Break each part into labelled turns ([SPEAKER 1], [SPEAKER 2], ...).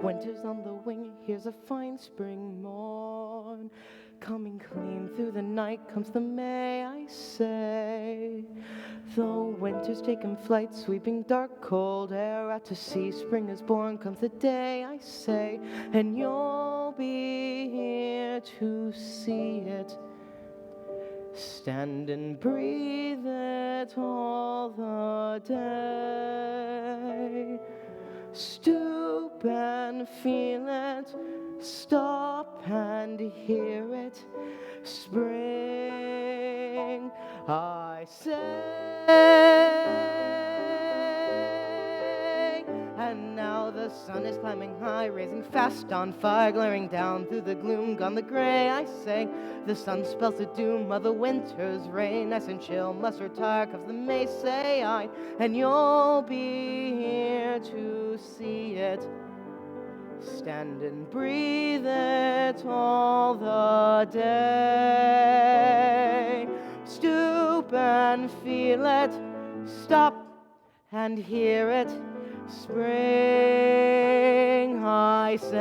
[SPEAKER 1] Winter's on the wing, here's a fine spring morn. Coming clean through the night comes the May, I say. Though winter's taken flight, sweeping dark cold air out to sea, spring is born, comes the day, I say, and you'll be here to see it. Stand and breathe it all the day. Stoop and feel it, stop and hear it. Spring, I say. And now the sun is climbing high, raising fast on fire, glaring down through the gloom, gone the gray, I say. The sun spells the doom of the winter's rain, nice and chill, must retire, comes the May, say I, and you'll be here to see it. Stand and breathe it all the day. Stoop and feel it, stop and hear it. Spring, I say.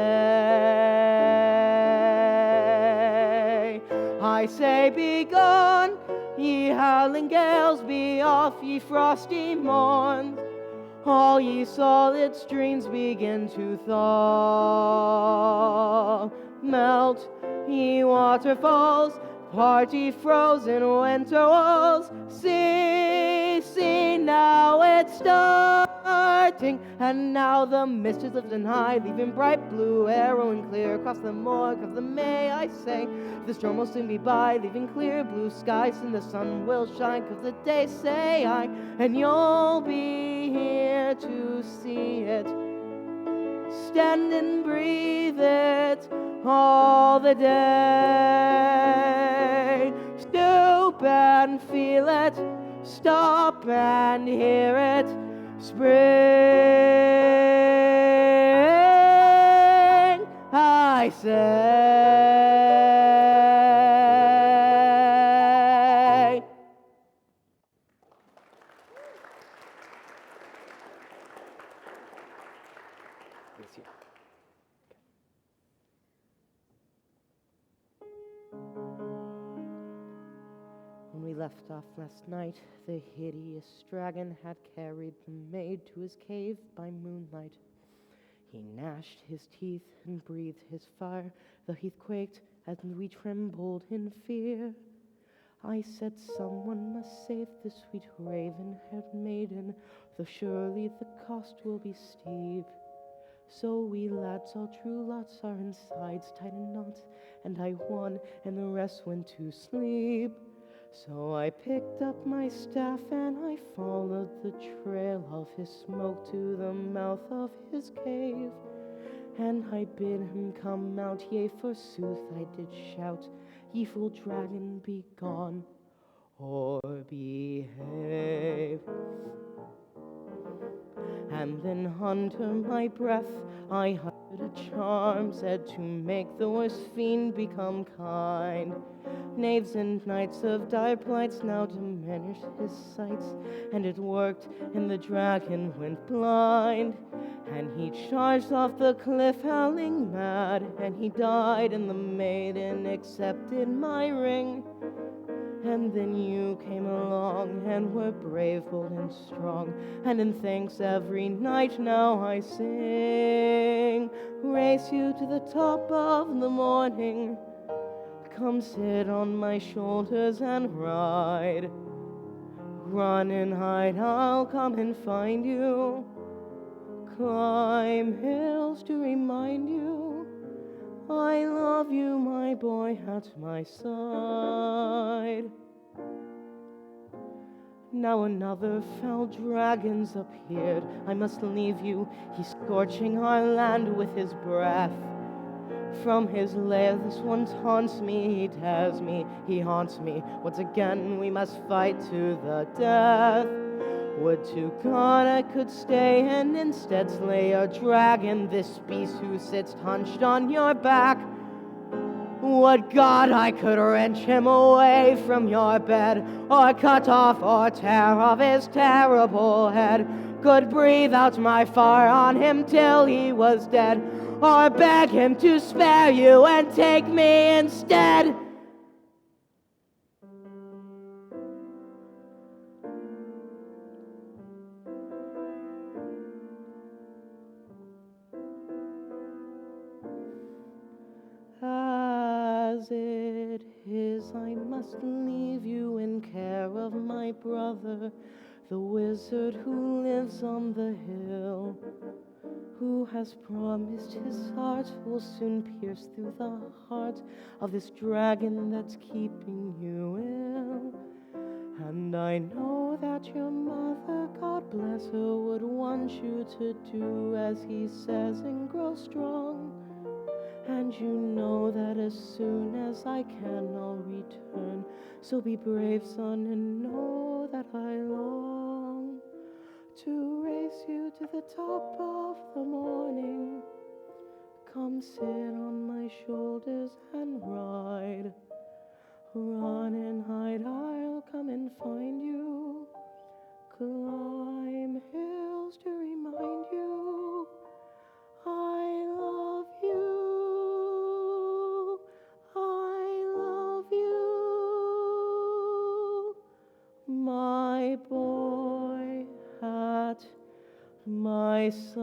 [SPEAKER 1] I say, be gone, ye howling gales, be off, ye frosty morns. All ye solid streams begin to thaw. Melt, ye waterfalls, part ye frozen winter walls. See, see, now it's starting. And now the mist is lifting high, leaving bright blue arrow and clear across the moor of the May, I say. The storm will soon be by, leaving clear blue skies, and the sun will shine, 'cause the day, say I, and you'll be here to see it. Stand and breathe it all the day. Stoop and feel it, stop and hear it. Spring, I say. When we left off last night, the hideous dragon had carried the maid to his cave by moonlight. He gnashed his teeth and breathed his fire. The heath quaked and we trembled in fear. I said someone must save the sweet raven-haired maiden, though surely the cost will be steep. So we lads, all true lots, our insides tied in knots, and I won, and the rest went to sleep. So I picked up my staff and I followed the trail of his smoke to the mouth of his cave. And I bid him come out, yea, forsooth I did shout, ye fool dragon, be gone, or behave. And then under my breath I uttered a charm, said to make the worst fiend become kind. Knaves and knights of dire plights now diminished his sights, and it worked, and the dragon went blind. And he charged off the cliff howling mad, and he died, and the maiden accepted my ring. And then you came along and were brave, bold, and strong, and in thanks every night now I sing. Race you to the top of the morning, come sit on my shoulders and ride. Run and hide, I'll come and find you. Climb hills to remind you I love you, my boy, at my side. Now another foul dragon's appeared. I must leave you. He's scorching our land with his breath. From his lair this one taunts me, he tears me, he haunts me. Once again we must fight to the death. Would to God I could stay and instead slay your dragon, this beast who sits hunched on your back. Would God I could wrench him away from your bed, or cut off or tear off his terrible head, could breathe out my fire on him till he was dead. or beg him to spare you and take me instead. As it is, I must leave you in care of my brother, the wizard who lives on the hill, who has promised his heart will soon pierce through the heart of this dragon that's keeping you ill. And I know that your mother, God bless her, would want you to do as he says and grow strong. And you know that as soon as I can, I'll return. So be brave, son, and know that I long to race you to the top of the morning. Come sit on my shoulders and ride. Run and hide, I'll come and find you. Climb hills to remind you I love you. I love you. My boy at my side.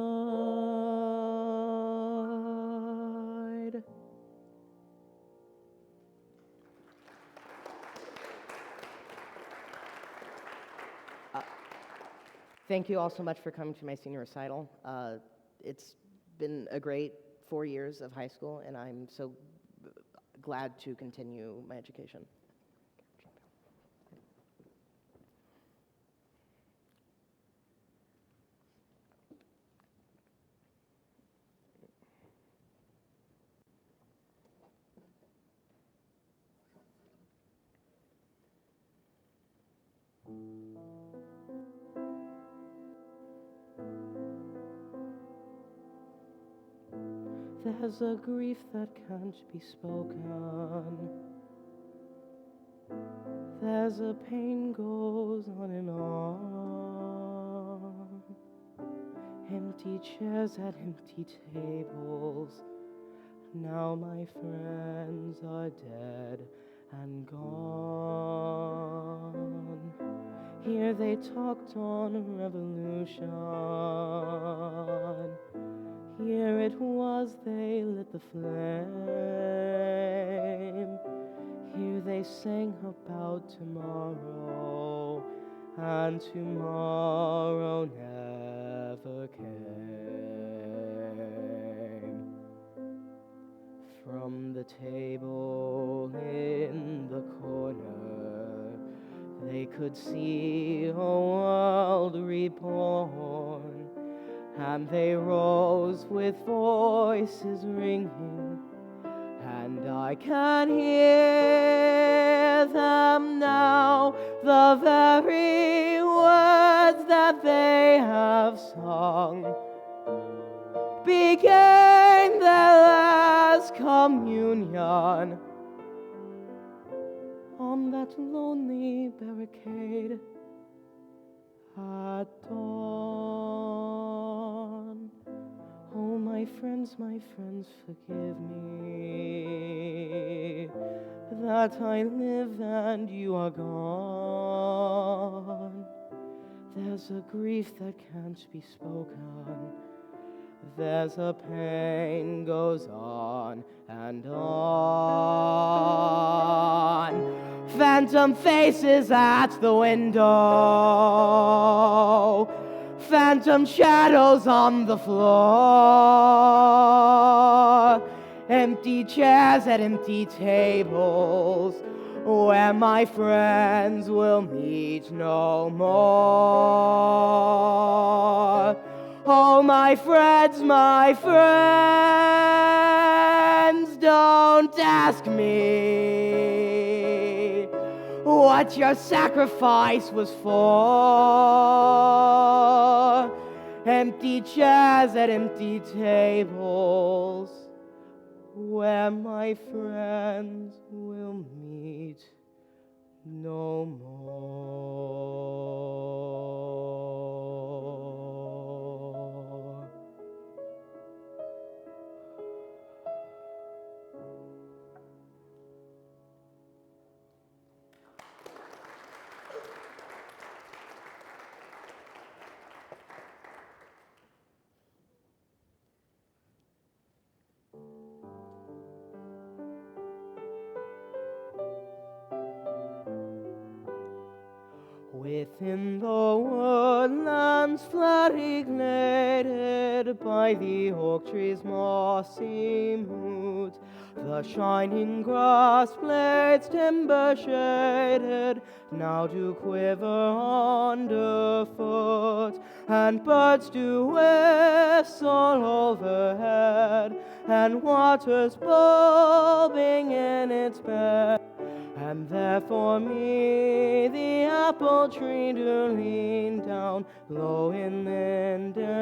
[SPEAKER 1] Thank you all so much for coming to my senior recital. It's been a great 4 years of high school, and I'm so glad to continue my education. There's a grief that can't be spoken. There's a pain goes on and on. Empty chairs at empty tables. Now my friends are dead and gone. Here they talked on revolution. Here it was they lit the flame. Here they sang about tomorrow, and tomorrow never came. From the table in the corner, they could see a world reborn. And they rose with voices ringing, and I can hear them now, the very words that they have sung became their last communion on that lonely barricade at dawn. Oh, my friends, forgive me that I live and you are gone. There's a grief that can't be spoken. There's a pain goes on and on. Phantom faces at the window. Phantom shadows on the floor. Empty chairs at empty tables where my friends will meet no more. Oh, my friends, don't ask me what your sacrifice was for. Empty chairs at empty tables where my friends will meet no more. Within the woodlands flat reglated by the oak tree's mossy mood, the shining grass blades timber shaded now do quiver underfoot, and birds do whistle overhead, and waters bobbing in its bed. And there for me the apple tree do lean down low in Lindley.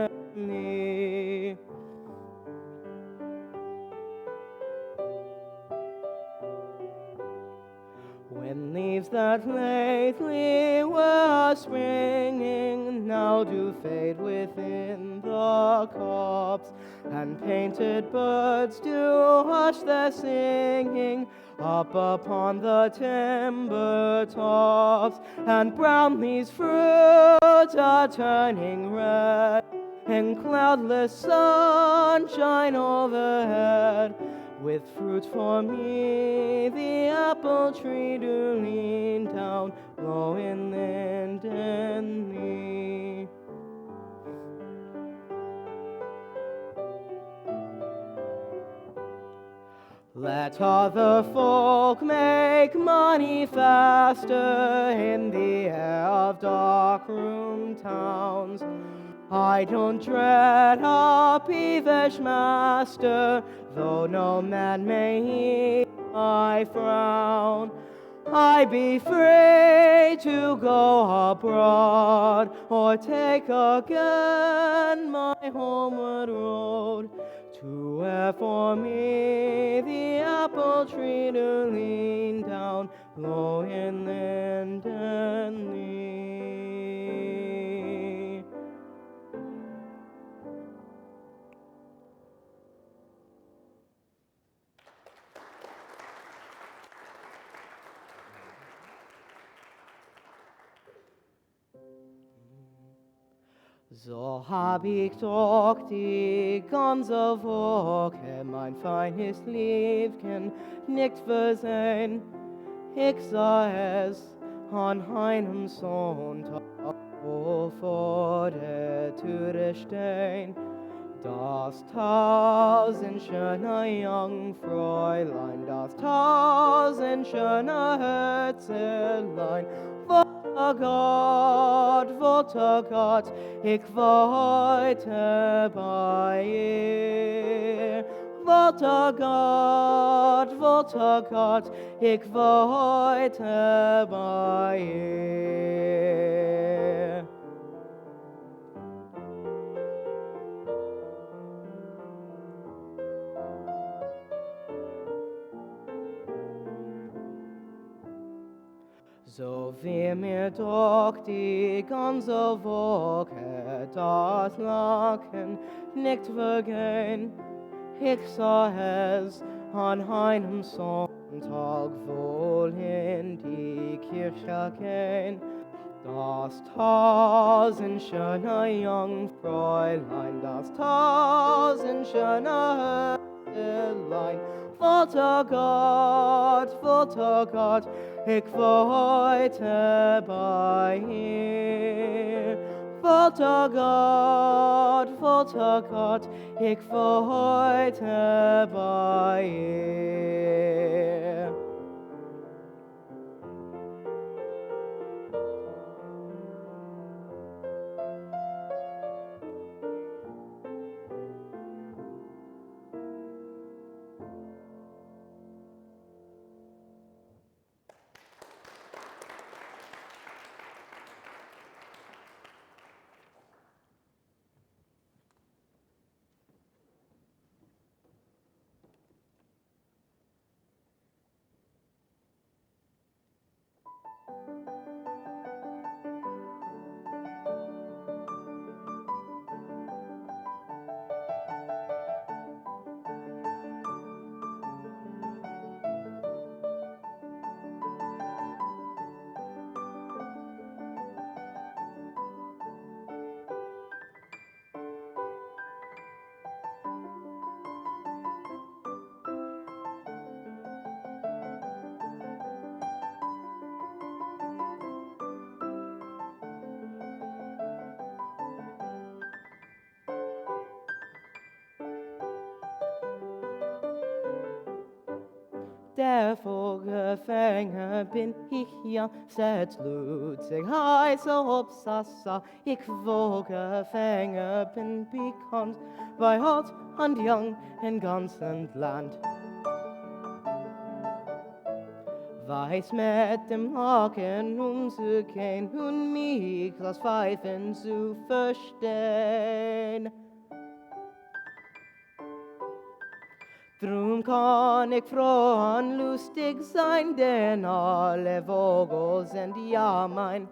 [SPEAKER 1] When leaves that lately were springing now do fade within the copse, and painted birds do hush their singing up upon the timber tops, and brown leaves fruit are turning red in cloudless sunshine overhead. With fruit for me, the apple tree do lean down low in Lindley. Let other folk make money faster in the air of dark-room towns. I don't dread a peevish master, though no man may heed my frown. I be free to go abroad, or take again my homeward road, to where for me the apple tree do lean down low in Lindley. So hab ich doch die ganze Woche mein feines Liebchen nicht versehen. Ich sah es an einem Sonntag, wo vor der Türe stehen, das tausendschöne Jungfräulein, das tausendschöne Herzelein. Wollte Gott, ich wollte bei ihr. Wollte Gott, ich wollte bei ihr. So wie mir doch die ganze Woche das Lachen nicht vergehen. Ich sah es an einem Sonntag wohl in die Kirche gehen. Das tausendschöne Jungfräulein, das tausendschöne Herzelein. Wollte Gott, ich wollte bei ihr. Wollte Gott, ich wollte bei ihr. Der Vogelfänger bin ich ja, seit Lutzig heiß ob Sassa. Ich Vogelfänger bin bekannt, bei Alt und Jung im ganzen Land. Weiß mit dem Haken umzugehen und mich das Pfeifen zu verstehen. Drum kann ich froh und lustig sein, denn alle Vogel sind ja mein.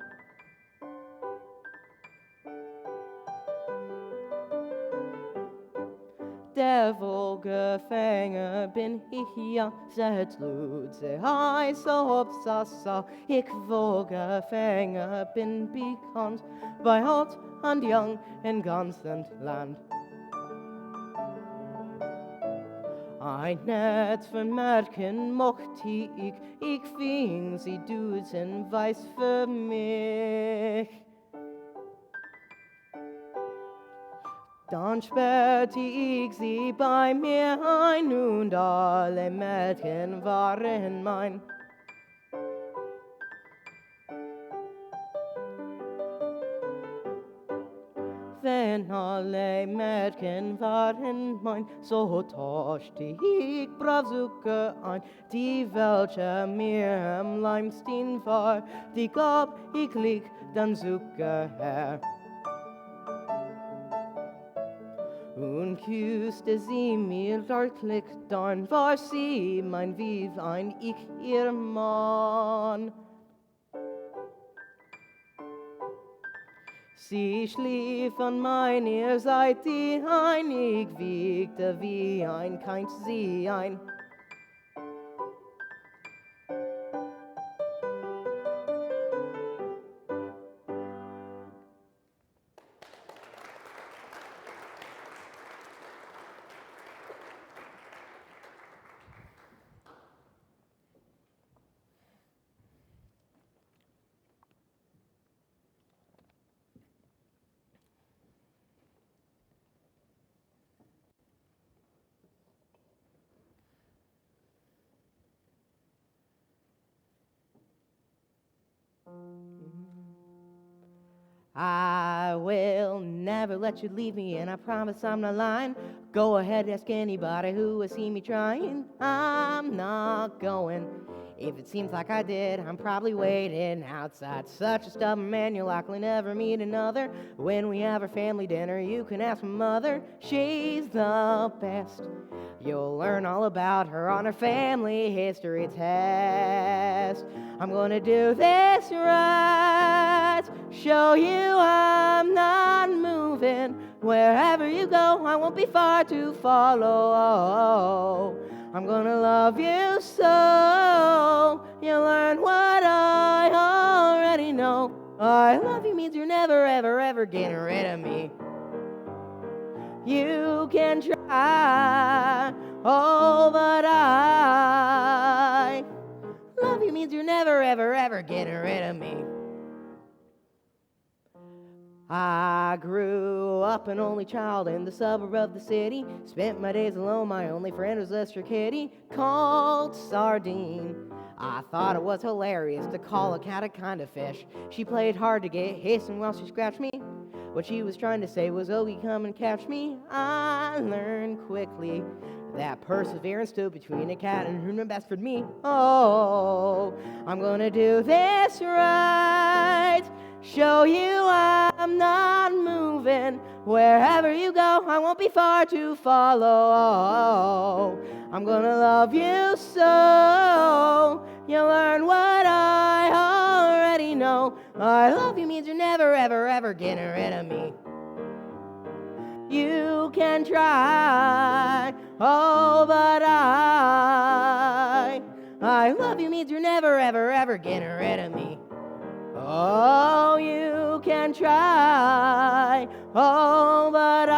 [SPEAKER 1] Der Vogelfänger bin ich ja, seit Lutze heiß ob Sassa. Ich Vogelfänger bin bekannt, bei Alt und Jung im ganzen Land. Ein Netz von Märchen mochte ich fing sie duzen weiß für mich. Dann sperrte ich sie bei mir ein und alle Märchen waren mein. Wenn alle Märchen waren mein, so tauschte ich brav Zucker ein. Die welche mir am liebsten war, die gab ich lich dann Zucker her. Und küsste sie mir deutlich, dann war sie mein Weiblein, ich ihr Mann. Sie schlief an meiner Seite ein, ich wiegte wie ein Kind sie ein. I will never let you leave me, and I promise I'm not lying. Go ahead, ask anybody who has seen me trying. I'm not going. If it seems like I did, I'm probably waiting outside. Such a stubborn man, you'll likely never meet another. When we have our family dinner, you can ask my mother. She's the best. You'll learn all about her on her family history test. I'm gonna do this right, show you I'm not moving. Wherever you go, I won't be far to follow. I'm gonna love you so you'll learn what I already know. I love you means you're never, ever, ever getting rid of me. You can try, oh, but I love you means you're never, ever, ever getting rid of me. I grew up an only child in the suburb of the city. Spent my days alone, my only friend was Lester Kitty, called Sardine. I thought it was hilarious to call a cat a kind of fish. She played hard to get, hissing while she scratched me. What she was trying to say was, "Oh, you come and catch me." I learned quickly that perseverance stood between a cat and human best for me. Oh, I'm gonna do this right, show you I'm not moving. Wherever you go, I won't be far to follow. I'm gonna love you so you'll learn what I already know. I love you means you're never, ever, ever getting rid of me. You can try, oh, but I love you means you're never, ever, ever getting rid of me. Oh, you can try, oh, but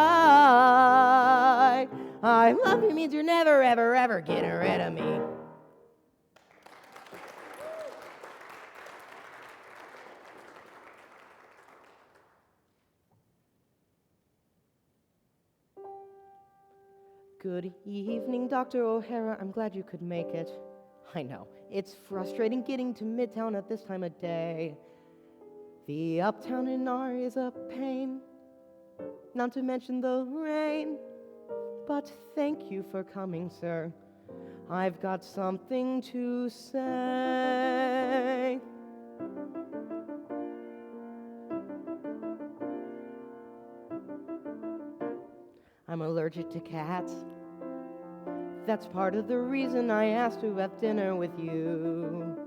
[SPEAKER 1] I love you means you're never, ever, ever getting rid of me. Good evening, Dr. O'Hara. I'm glad you could make it. I know, it's frustrating getting to Midtown at this time of day. The uptown NR is a pain, not to mention the rain. But thank you for coming, sir. I've got something to say. I'm allergic to cats. That's part of the reason I asked to have dinner with you.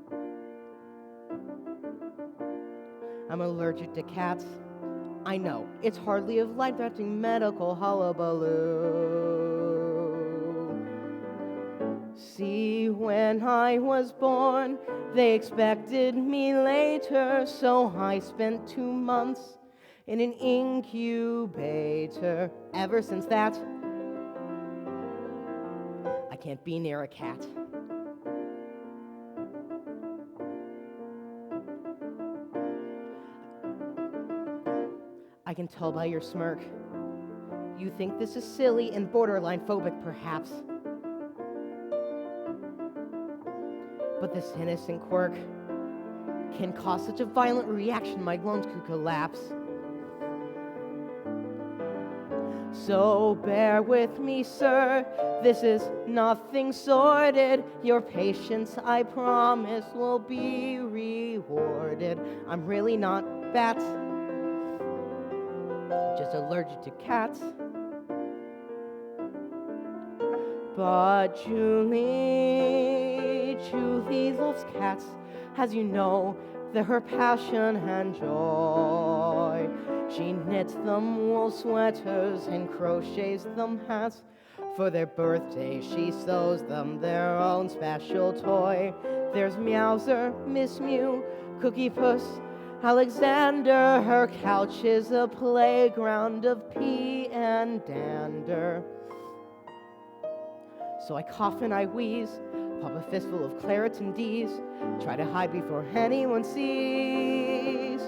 [SPEAKER 1] I'm allergic to cats. I know, it's hardly a life-threatening medical hullabaloo. See, when I was born, they expected me later, so I spent 2 months in an incubator. Ever since that, I can't be near a cat. I can tell by your smirk. You think this is silly and borderline phobic, perhaps. But this innocent quirk can cause such a violent reaction my lungs could collapse. So bear with me, sir, this is nothing sordid. Your patience, I promise, will be rewarded. I'm really not bats, just allergic to cats. But Julie loves cats. As you know, they're her passion and joy. She knits them wool sweaters and crochets them hats. For their birthday, she sews them their own special toy. There's Meowser, Miss Mew, Cookie Puss, Alexander. Her couch is a playground of pee and dander. So I cough and I wheeze, pop a fistful of Claritin D's, try to hide before anyone sees.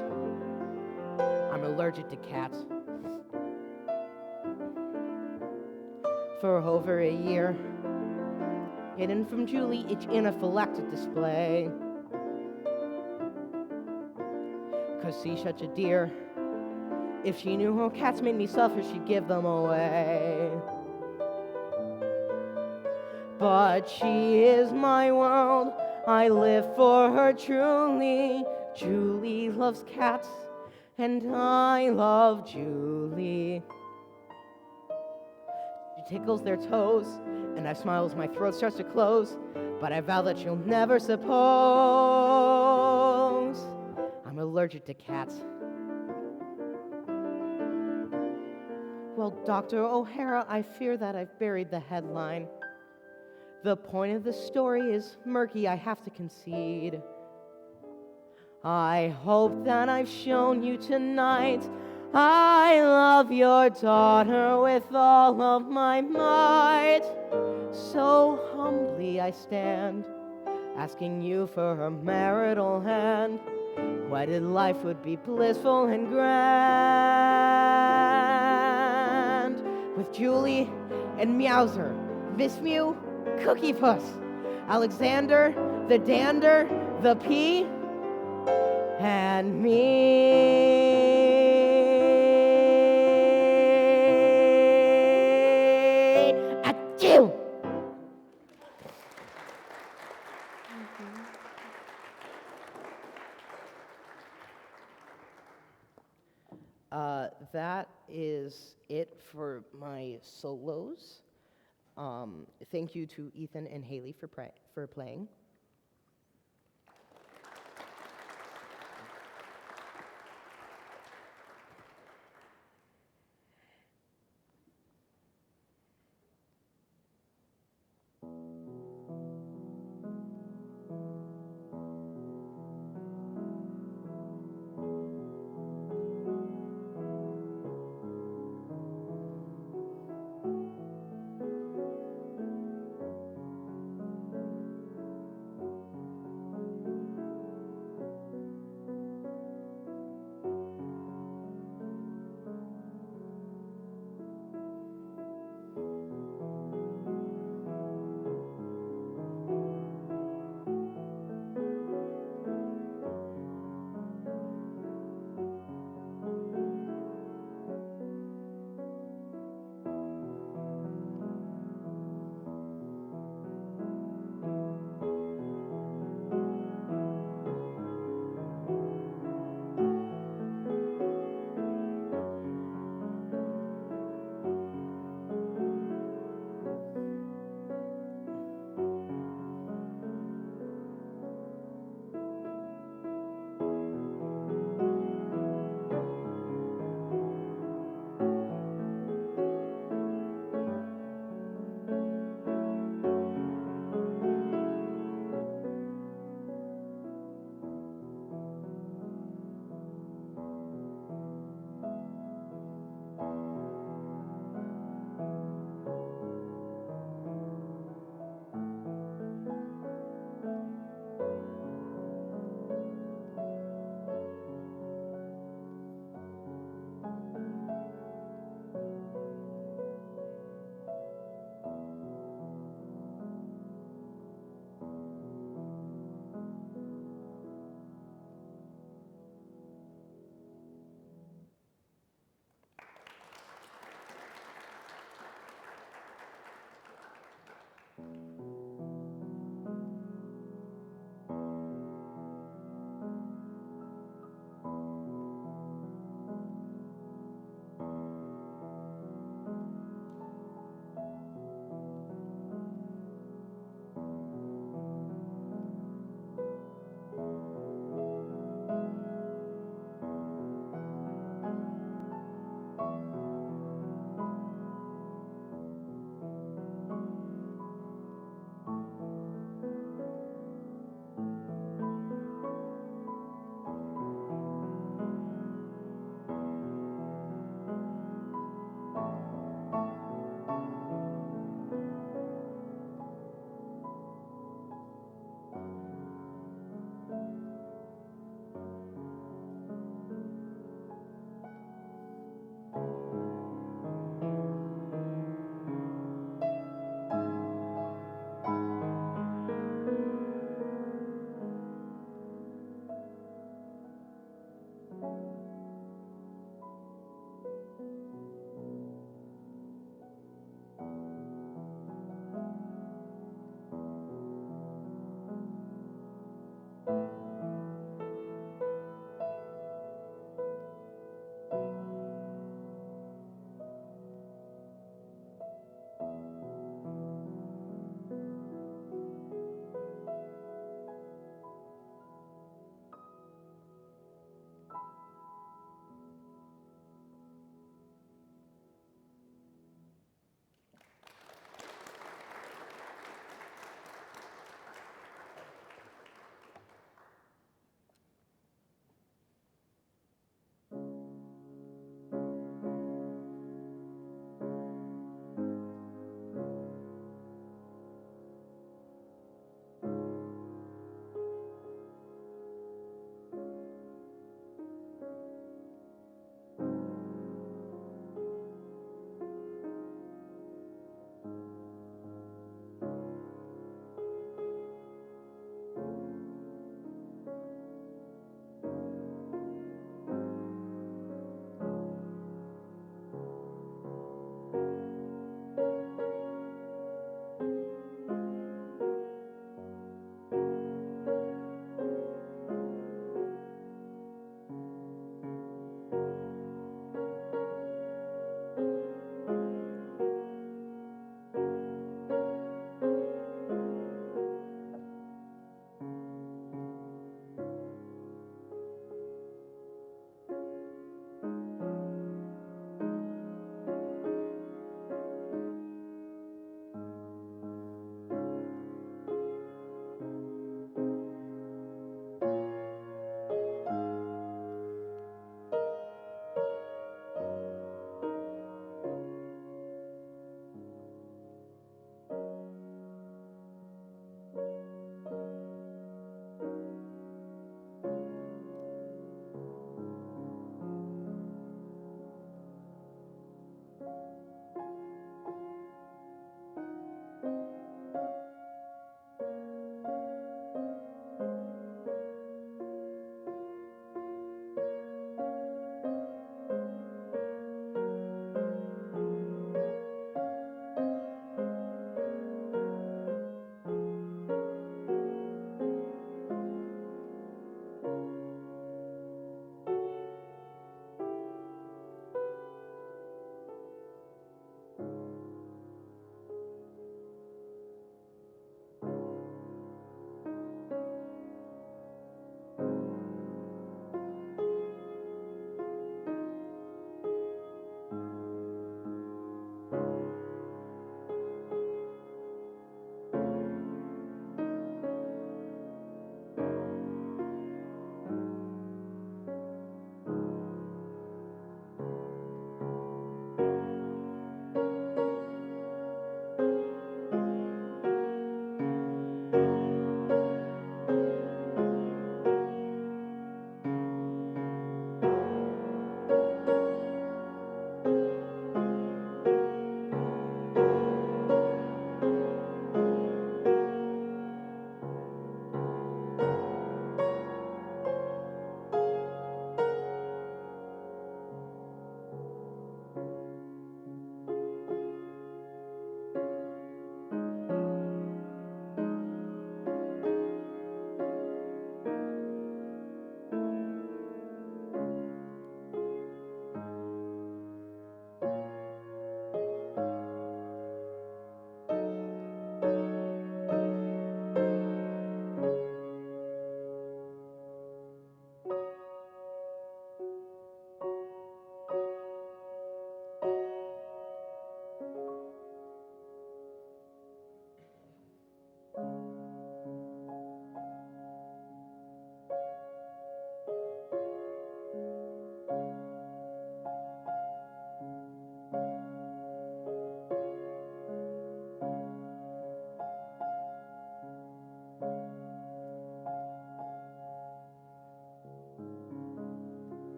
[SPEAKER 1] I'm allergic to cats. For over a year, hidden from Julie each anaphylactic display. 'Cause she's such a dear. If she knew how cats made me suffer, she'd give them away. But she is my world, I live for her truly. Julie loves cats, and I love Julie. She tickles their toes, and I smile as my throat starts to close. But I vow that you'll never suppose I'm allergic to cats. Well, Dr. O'Hara, I fear that I've buried the headline. The point of the story is murky, I have to concede. I hope that I've shown you tonight I love your daughter with all of my might. So humbly I stand, asking you for her marital hand. Wedded life would be blissful and grand, with Julie and Meowser, Miss Mew, Cookie Puss, Alexander, the dander, the pea, and me. Achoo! That is it for my solos. Thank you to Ethan and Haley for playing.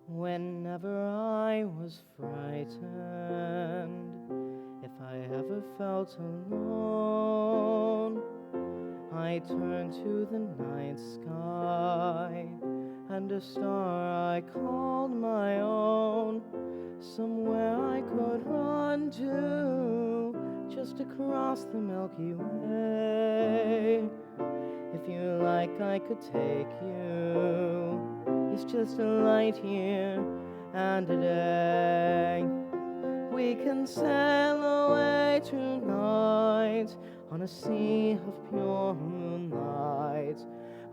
[SPEAKER 1] Whenever I was frightened, if I ever felt alone, I turned to the night sky and a star I called my own. Somewhere I could run to, just across the Milky Way. If you like, I could take you. It's just a light year and a day. We can sail away tonight on a sea of pure moonlight.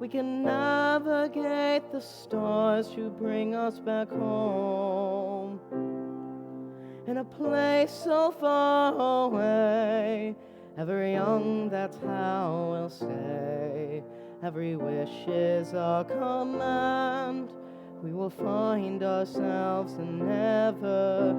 [SPEAKER 1] We can navigate the stars to bring us back home. In a place so far away, ever young, that's how we'll stay. Every wish is our command. We will find ourselves in Neverland.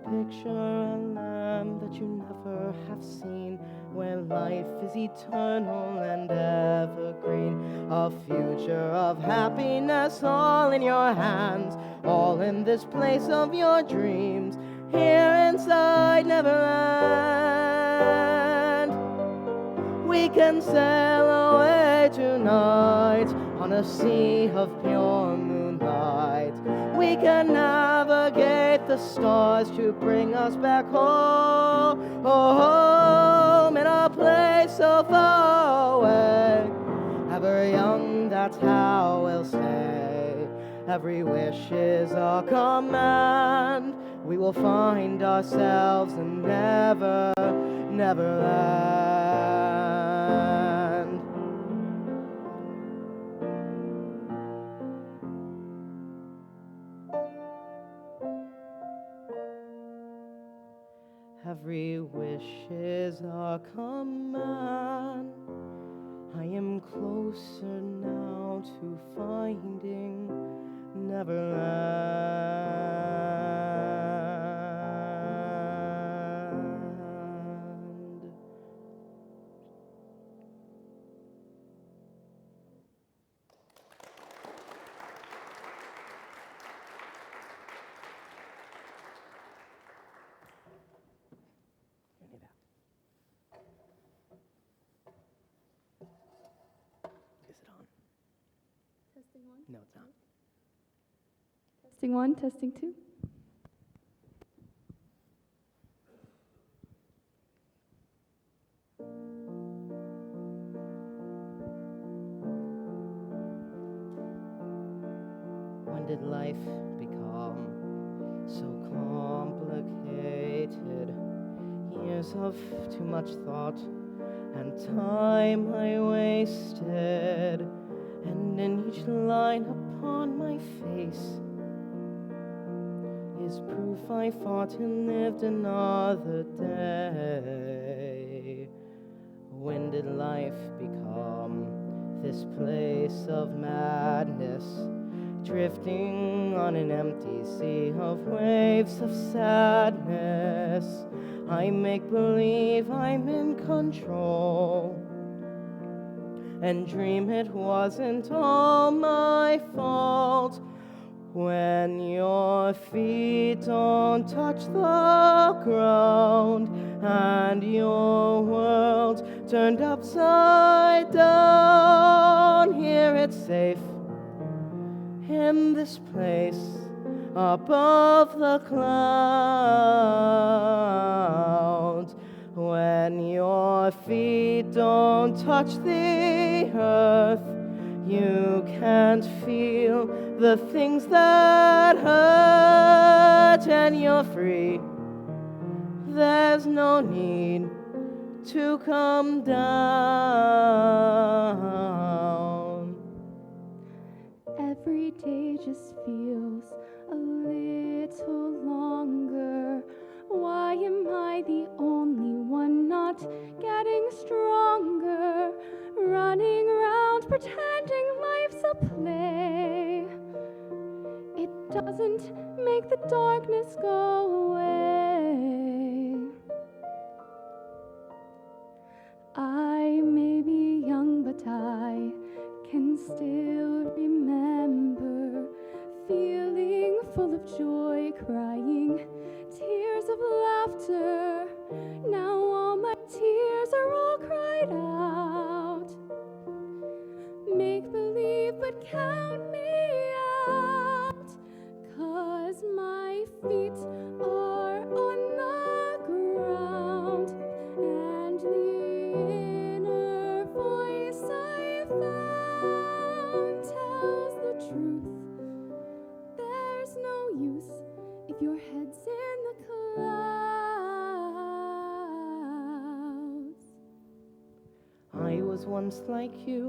[SPEAKER 1] Picture a land that you never have seen, where life is eternal and evergreen. A future of happiness all in your hands, all in this place of your dreams, here inside Neverland. We can sail away tonight on a sea of pure moonlight. We can navigate the stars to bring us back home, in a place so far away. Ever young, that's how we'll stay. Every wish is our command. We will find ourselves in Neverland. Every wish is our command. I am closer now to finding Neverland. Is it on?
[SPEAKER 2] Testing one.
[SPEAKER 1] No, it's not.
[SPEAKER 2] Testing one, testing two.
[SPEAKER 1] When did life become so complicated? Years of too much thought and time I wasted, and in each line upon my face is proof I fought and lived another day. When did life become this place of madness, drifting on an empty sea of waves of sadness? I make believe I'm in control and dream it wasn't all my fault. When your feet don't touch the ground and your world turned upside down, here it's safe in this place above the clouds. When your feet don't touch the earth, you can't feel the things that hurt, and you're free. There's no need to come down.
[SPEAKER 2] Every day just feels a little longer. Why am I the only one not getting running round pretending life's a play. It doesn't make the darkness go away. I may be young, but I can still remember feeling full of joy, crying tears of laughter. Now all my tears are all cried out. Make believe, but count me out, 'cause my feet are on the ground, and the inner voice I found tells the truth. There's no use if your head's in the clouds.
[SPEAKER 1] I was once like you.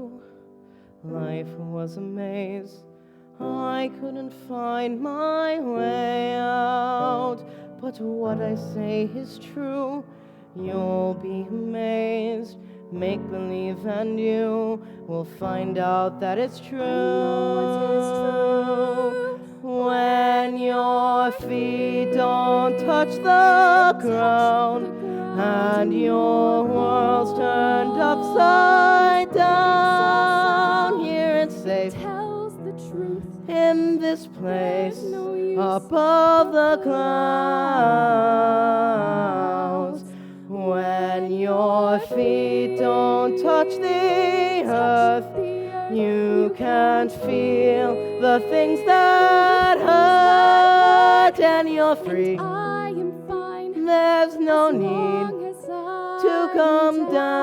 [SPEAKER 1] Life was a maze. I couldn't find my way out. But what I say is true. You'll be amazed. Make believe and you will find out that it's true. When your feet don't touch the ground and your world's turned upside down, here it's safe.
[SPEAKER 2] Tells the truth.
[SPEAKER 1] In this place,
[SPEAKER 2] There's no use
[SPEAKER 1] above the clouds, when your feet don't touch the earth, you can't feel the things that hurt, and you're free.
[SPEAKER 2] I am fine.
[SPEAKER 1] There's no
[SPEAKER 2] as
[SPEAKER 1] need
[SPEAKER 2] long as
[SPEAKER 1] to
[SPEAKER 2] I'm
[SPEAKER 1] come down.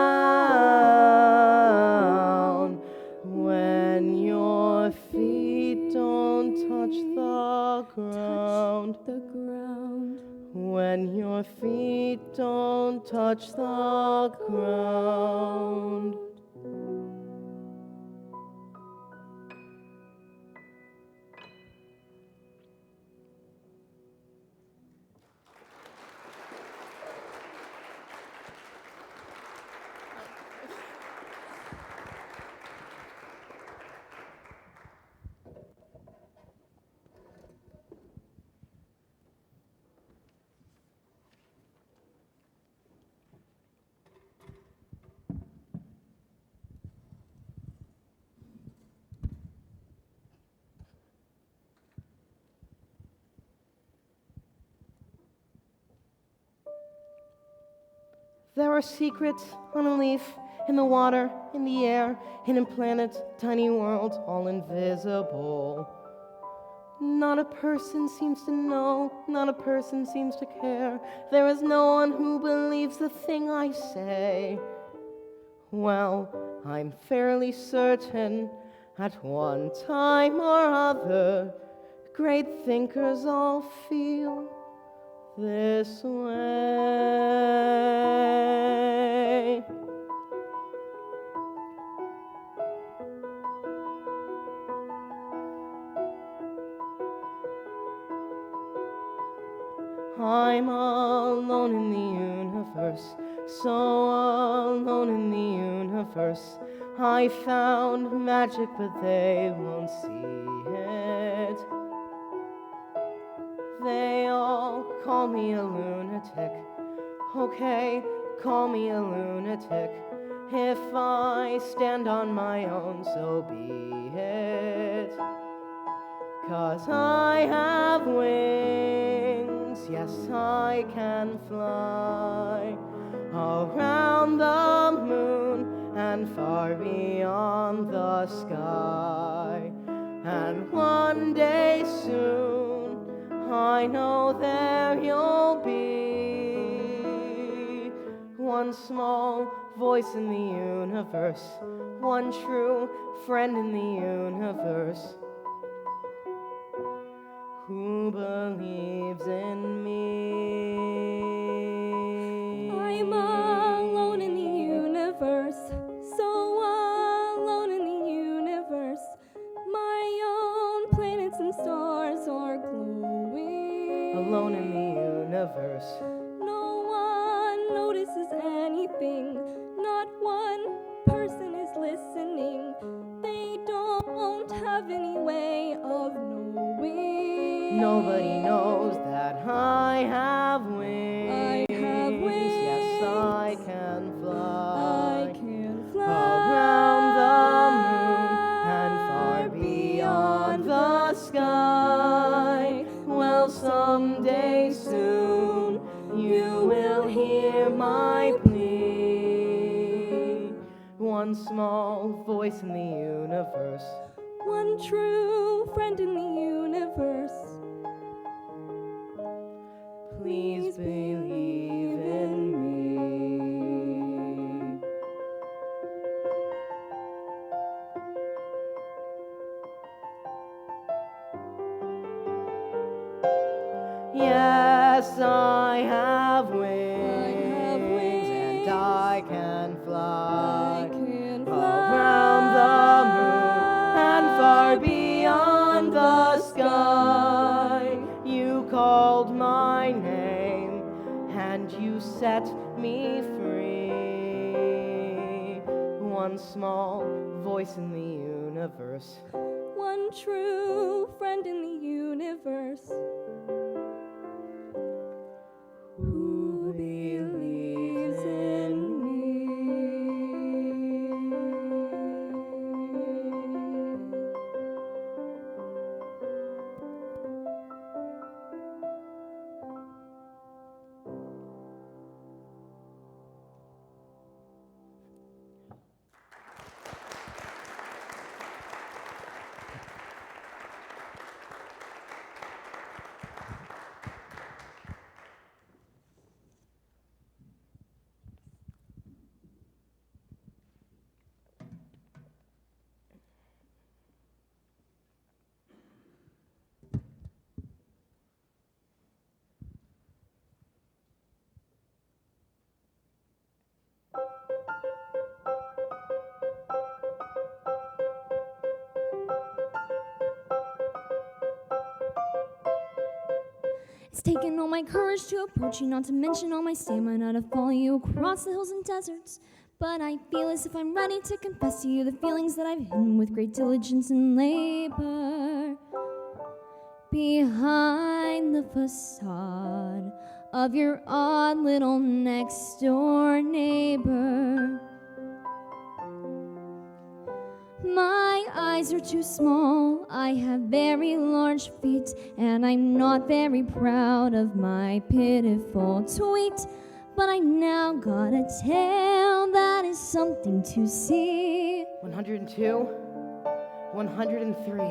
[SPEAKER 1] When your feet don't touch the ground.
[SPEAKER 2] the ground.
[SPEAKER 1] When your feet don't touch the ground. There are secrets on a leaf, in the water, in the air, hidden planets, tiny worlds, all invisible. Not a person seems to know, not a person seems to care. There is no one who believes the thing I say. Well, I'm fairly certain at one time or other, great thinkers all feel this way. I'm alone in the universe, so alone in the universe. I found magic, but they won't see it. They all call me a lunatic. Okay, call me a lunatic. If I stand on my own, so be it. 'Cause I have wings, yes, I can fly around the moon and far beyond the sky. And one day soon, I know there you'll be one small voice in the universe, one true friend in the universe, who believes in me.
[SPEAKER 2] I'm alone in the universe, so alone in the universe. My own planets and stars are glowing.
[SPEAKER 1] Alone in the universe.
[SPEAKER 2] No one notices anything. Not one person is listening. have any way of knowing.
[SPEAKER 1] Nobody knows that I have wings.
[SPEAKER 2] I have wings.
[SPEAKER 1] Yes, I can fly.
[SPEAKER 2] I can fly
[SPEAKER 1] around the moon and far beyond the sky. Well, someday soon you will hear my plea. One small voice in the universe,
[SPEAKER 2] one true friend in the universe.
[SPEAKER 1] please believe in me. Yes, I have wings, and I can fly.
[SPEAKER 2] I can
[SPEAKER 1] Around the moon and far beyond the sky. You called my name and you set me free. One small voice in the universe,
[SPEAKER 2] one true friend in the universe. Who believes in me? It's taken all my courage to approach you, not to mention all my stamina to follow you across the hills and deserts. But I feel as if I'm ready to confess to you the feelings that I've hidden with great diligence and labor. Behind the facade of your odd little next door neighbor. My eyes are too small, I have very large feet, and I'm not very proud of my pitiful tweet. But I now got a tale that is something to see.
[SPEAKER 1] 102, 103.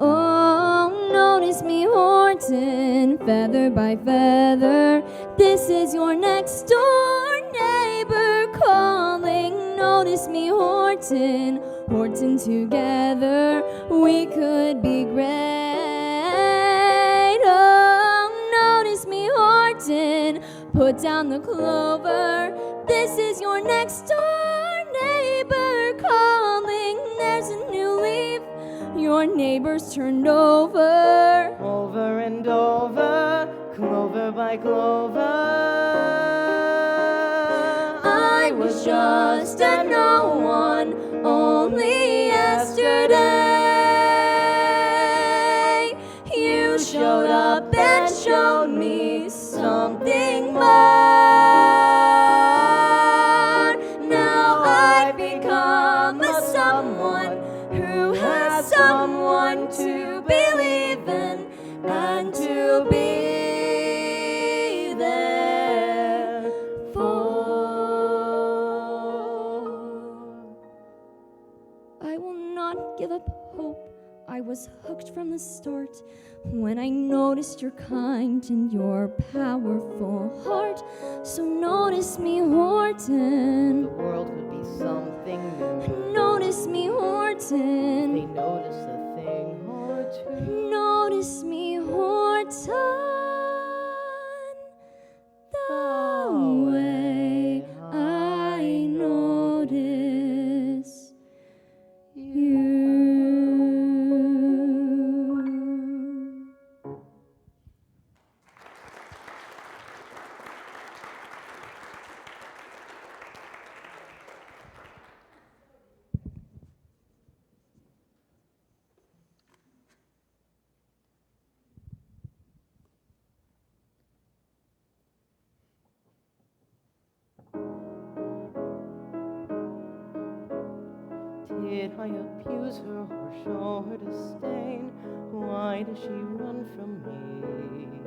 [SPEAKER 2] Oh, notice me, Horton, feather by feather. This is your next door neighbor calling. Notice me, Horton, Horton, together we could be great. Oh, notice me, Horton, put down the clover. This is your next door neighbor calling. There's a new leaf, your neighbor's turned over.
[SPEAKER 1] Over and over, clover by clover.
[SPEAKER 2] I was just a no one only yesterday. You showed up and showed me something more. Now I've become a someone who has someone to believe in and to be there for. I will not give up hope. I was hooked from the start when I noticed your kind and your powerful heart. So notice me, Horton.
[SPEAKER 1] The world could be something new.
[SPEAKER 2] Notice me, Horton.
[SPEAKER 1] They notice a thing or two.
[SPEAKER 2] Notice me, Horton. The way I notice you.
[SPEAKER 1] did I abuse her or show her disdain? Why does she run from me?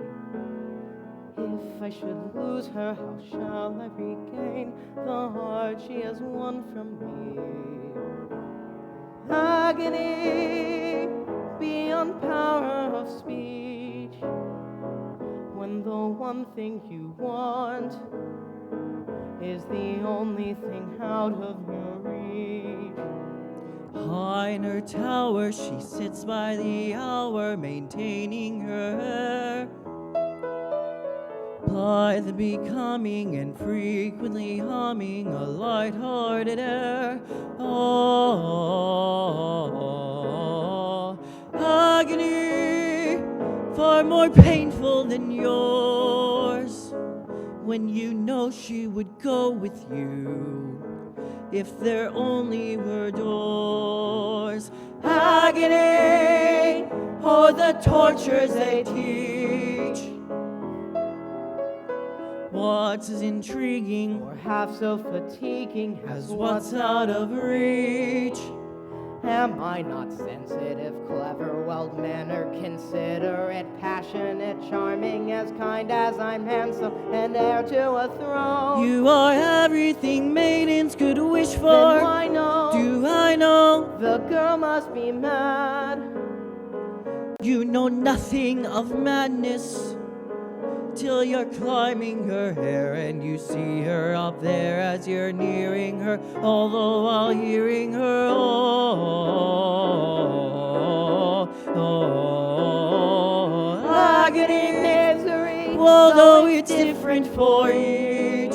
[SPEAKER 1] If I should lose her, how shall I regain the heart she has won from me? Agony beyond power of speech, when the one thing you want is the only thing out of your reach.
[SPEAKER 3] High in her tower, she sits by the hour, maintaining her hair. Blithe becoming and frequently humming a light-hearted air. Oh, agony, far more painful than yours, when you know she would go with you if there only were doors. Agony, oh, the tortures they teach. What's as intriguing
[SPEAKER 1] Or half so fatiguing
[SPEAKER 3] as what's out of reach?
[SPEAKER 1] Am I not sensitive, clever, well-mannered, considerate, passionate, charming, as kind as I'm handsome, and heir to a throne?
[SPEAKER 3] You are everything maidens could wish
[SPEAKER 1] Then
[SPEAKER 3] for.
[SPEAKER 1] why no?
[SPEAKER 3] Do I know?
[SPEAKER 1] The girl must be mad.
[SPEAKER 3] You know nothing of madness till you're climbing her hair and you see her up there as you're nearing her, although while hearing her,
[SPEAKER 1] Agony, misery,
[SPEAKER 3] although it's different for each.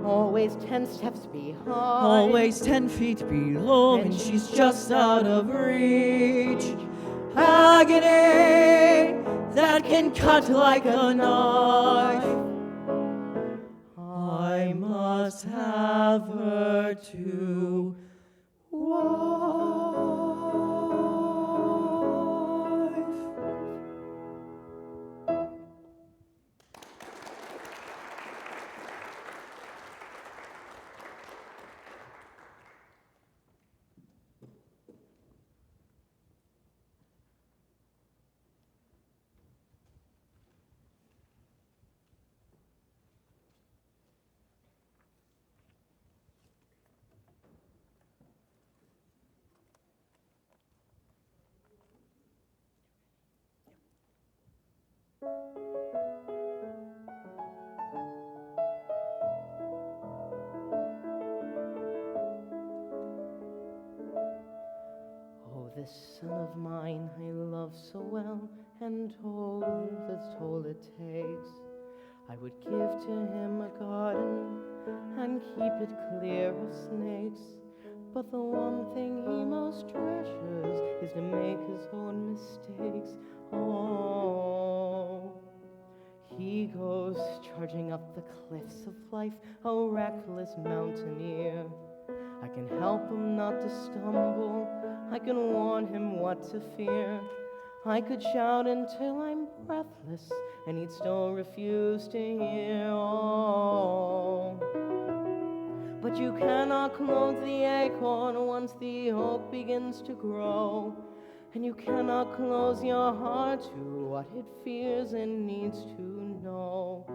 [SPEAKER 1] always 10 steps behind,
[SPEAKER 3] Always 10 feet below, and she's just out of reach. Agony that can cut like a knife. I must have her to wife.
[SPEAKER 1] Oh, this son of mine I love so well, and toll the toll it takes. I would give to him a garden and keep it clear of snakes. But the one thing he most treasures is to make his own mistakes. Oh, he goes charging up the cliffs of life, a reckless mountaineer. I can help him not to stumble, I can warn him what to fear. I could shout until I'm breathless, and he'd still refuse to hear. Oh, but you cannot close the acorn once the oak begins to grow. And you cannot close your heart to what it fears and needs to know.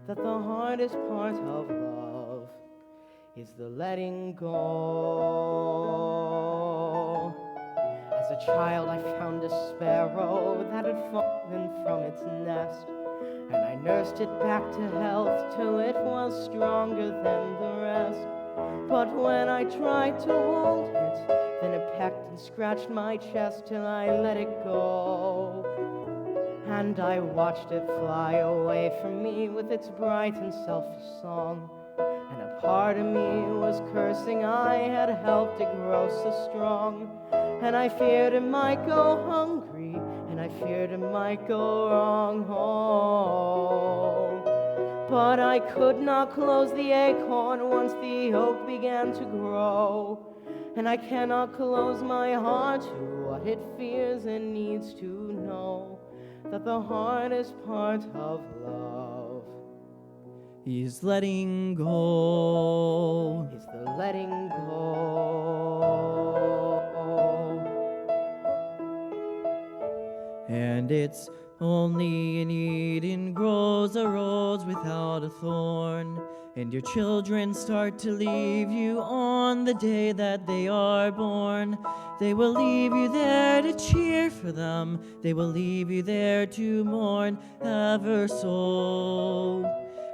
[SPEAKER 1] That the hardest part of love is the letting go. As a child I found a sparrow that had fallen from its nest, and I nursed it back to health till it was stronger than the rest. But when I tried to hold it, then it pecked and scratched my chest till I let it go. And I watched it fly away from me with its bright and selfish song. And a part of me was cursing I had helped it grow so strong. And I feared it might go hungry, and I feared it might go wrong. Oh, but I could not close the acorn once the oak began to grow. And I cannot close my heart to what it fears and needs to know. That the hardest part of love
[SPEAKER 3] is letting go.
[SPEAKER 1] is the letting go.
[SPEAKER 3] And it's only in Eden grows a rose without a thorn. And your children start to leave you on the day that they are born. They will leave you there to cheer for them. They will leave you there to mourn ever so.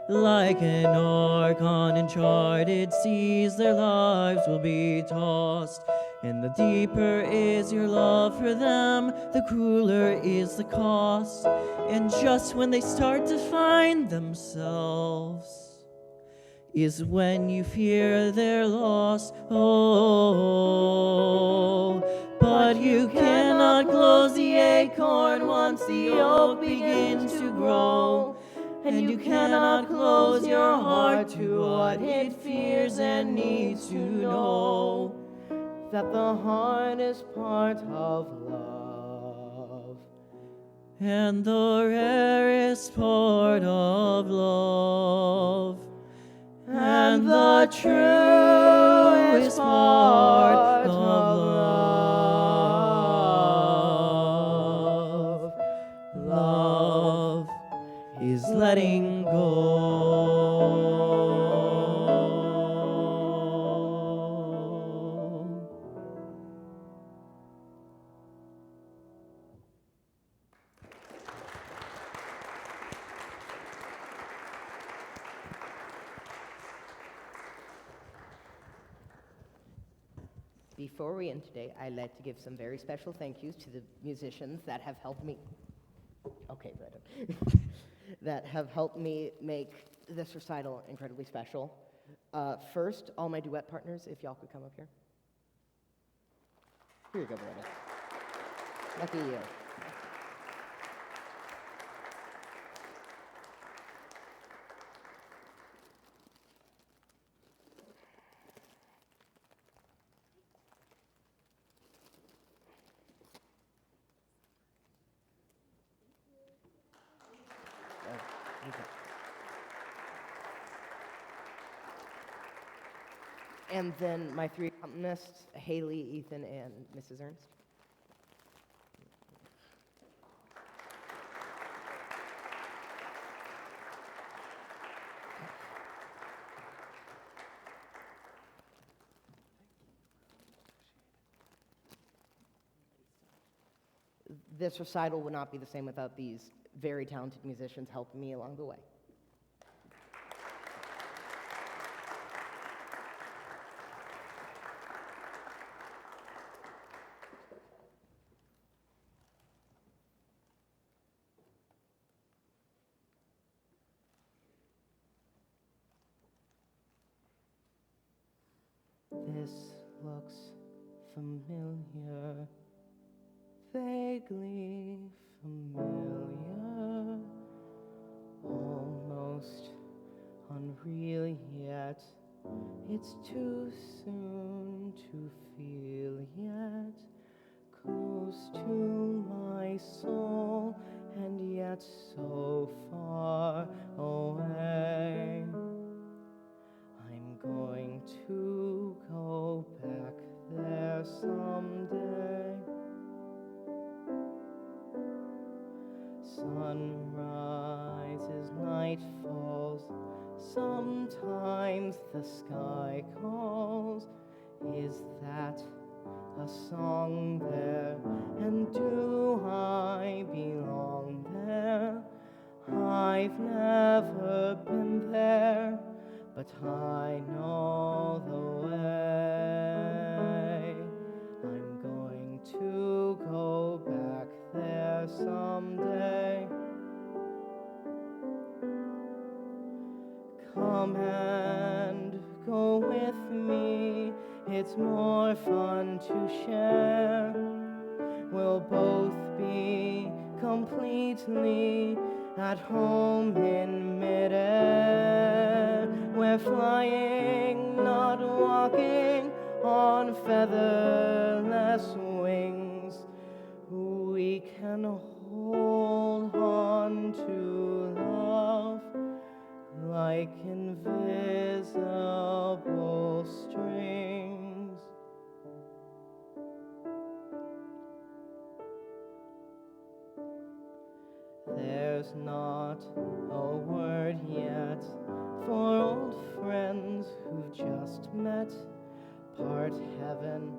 [SPEAKER 3] Like an ark on uncharted seas, their lives will be tossed. And the deeper is your love for them, the crueler is the cost. And just when they start to find themselves is when you fear their loss. Oh, but you cannot close the acorn once the oak begins to grow. And you cannot close your heart to what it fears and needs to know.
[SPEAKER 1] That the heart is part of love,
[SPEAKER 3] And the rarest part of love, and the truest part of love. Love is letting go.
[SPEAKER 1] Before we end today, I'd like to give some very special thank yous to the musicians that have helped me. Okay, Brandon. That have helped me make this recital incredibly special. First, all my duet partners, if y'all could come up here. Here you go, Brandon. Lucky you. And then my three accompanists, Haley, Ethan, and Mrs. Ernst. This recital would not be the same without these very talented musicians helping me along the way. This looks familiar, vaguely familiar, almost unreal yet. It's too soon to feel yet, close to my soul and yet so far away. I'm going to go back there someday. Sun rises, night falls, sometimes the sky calls. Is that a song there? And do I belong there? I've never been there, but I know the way. I'm going to go back there someday. Come and go with me, it's more fun to share. We'll both be completely at home in midair. We're flying, not walking on featherless wings. We can hold on to love like invisible strings. there's not a word yet for old friends who've just met, part heaven,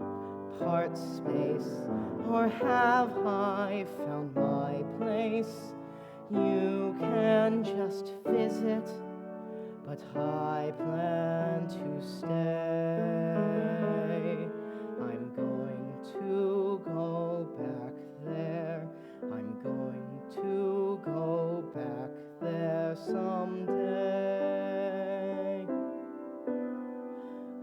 [SPEAKER 1] part space, or have I found my place? You can just visit, but I plan to stay. I'm going to go back there. I'm going to go back there someday.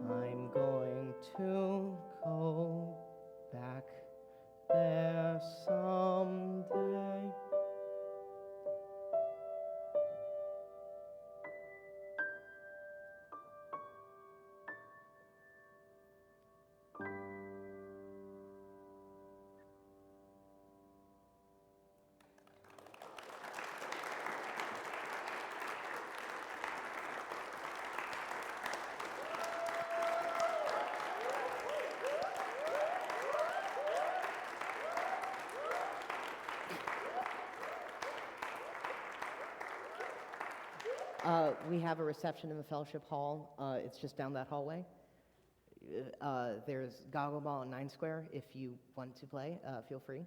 [SPEAKER 1] I'm going to go back there someday. We have a reception in the fellowship hall. It's just down that hallway. There's Goggle Ball and Nine Square. If you want to play, feel free.